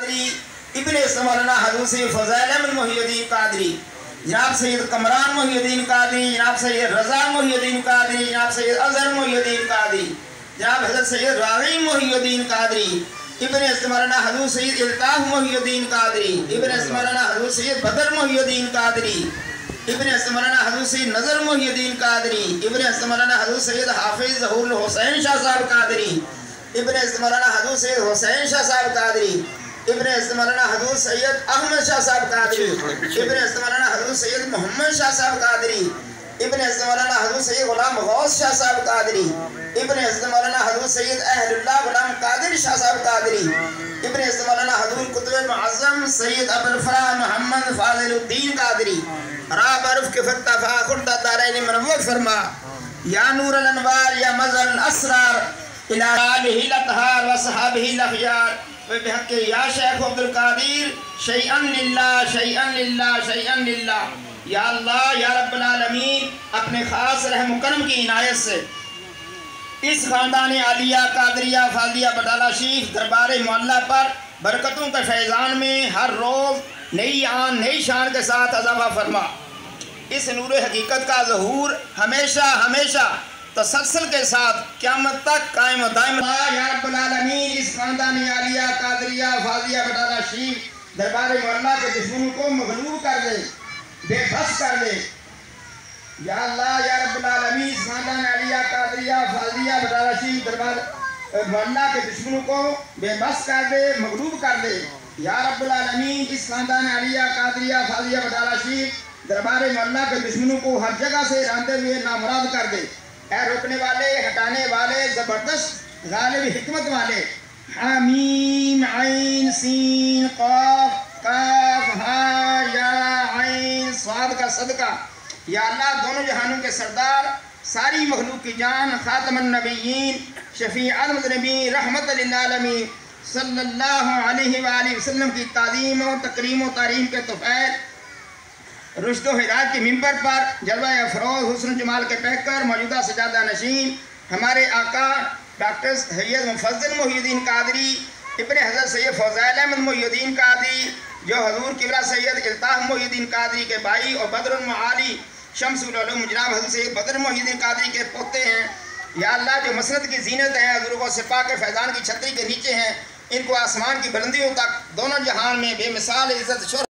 قادری، ابن مولانا حضرت سید فضیل احمد محی الدین قادری، جناب سید کمران محی الدین قادری، جناب سید رضا محی الدین قادری، جناب سید اظہر محی الدین قادری، جناب حضرت سید راغی محی الدین قادری، ابن مولانا حضرت سید الطاف محی الدین قادری، ابن مولانا حضرت سید بدر محی الدین قادری، ابن مولانا حضرت سید نظر محی الدین قادری، ابن مولانا حضرت سید حافظ ظہور الحسین شاہ صاحب قادری، ابن مولانا حضرت سید حسین شاہ صاحب قادری، ابن مولانا حضرت سید احمد شاہ صاحب قادری، ابن مولانا حضرت سید محمد شاہ صاحب قادری، ابن مولانا حضرت سید غلام غوث شاہ صاحب قادری، ابن مولانا حضرت سید اہل اللہ غلام قادر شاہ صاحب قادری، ابن مولانا حضرت قطب معظم سید ابو الفرح محمد فاضل الدین قادری، راب عرف کے فتح فاخردہ دارین منور فرما، یا نور الانوار یا مظہر الاسرار الى آلہ الاطہار و صحابہ الاخیار بحق یا شیخ عبد القادر شیئن للہ شیئن للہ شیئن للہ۔ یا اللہ یا رب العالمین اپنے خاص رحم و کرم کی عنایت سے اس خاندان عالیہ قادریہ فاضلیہ بٹالہ شیخ دربار معلیٰ پر برکتوں کے فیضان میں ہر روز نئی آن نئی شان کے ساتھ اضافہ فرما۔ اس نور حقیقت کا ظہور ہمیشہ ہمیشہ تسلسل کے ساتھ قیامت تک قائم و دائم یا رب العالمین اس خاندان عالیہ قادریہ فاضلیہ بٹالہ شیخ دربار معلیٰ کے دشمنوں کو مغلوب کر دے، بے بس کر دے۔ یا اللہ یا رب العالمین اس خاندان عالیہ قادریہ فاضلیہ بٹالہ شیخ دربار معلیٰ کے دشمنوں کو بے بس کر دے، مغلوب کر دے۔ یا رب العالمین اس خاندان عالیہ قادریہ فاضلیہ بٹالہ شیخ دربار معلیٰ کے دشمنوں کو ہر جگہ سے راندے ہوئے نامراد کر دے۔ اے روکنے والے، ہٹانے والے، زبردست غالب حکمت والے، حامیم عین سین قاف کاف ہا یا عین صاد کا صدقہ۔ یا اللہ دونوں جہانوں کے سردار، ساری مخلوق کی جان، خاتم النبیین، شفیع المذنبین، رحمت للعالمین صلی اللہ علیہ وآلہ وسلم کی تعظیم و تکریم و تعظیم کے طفیل رشد و ہدایت کے ممبر پر جلوہ افروز حسن جمال کے پیکر موجودہ سجادہ نشین ہمارے آقا ڈاکٹر سید مفضل محی الدین قادری ابن حضرت سید فضیل احمد محی الدین قادری جو حضور قبلہ سید الطاف محی الدین قادری کے بھائی اور بدر المعالی شمس العلوم جناب حضرت سید بدر محی الدین قادری کے پوتے ہیں۔ یا اللہ جو مسرت کی زینت ہیں، حضور کو سپاہ کے فیضان کی چھتری کے نیچے ہیں، ان کو آسمان کی بلندیوں تک دونوں جہان میں بے مثال عزت شہرت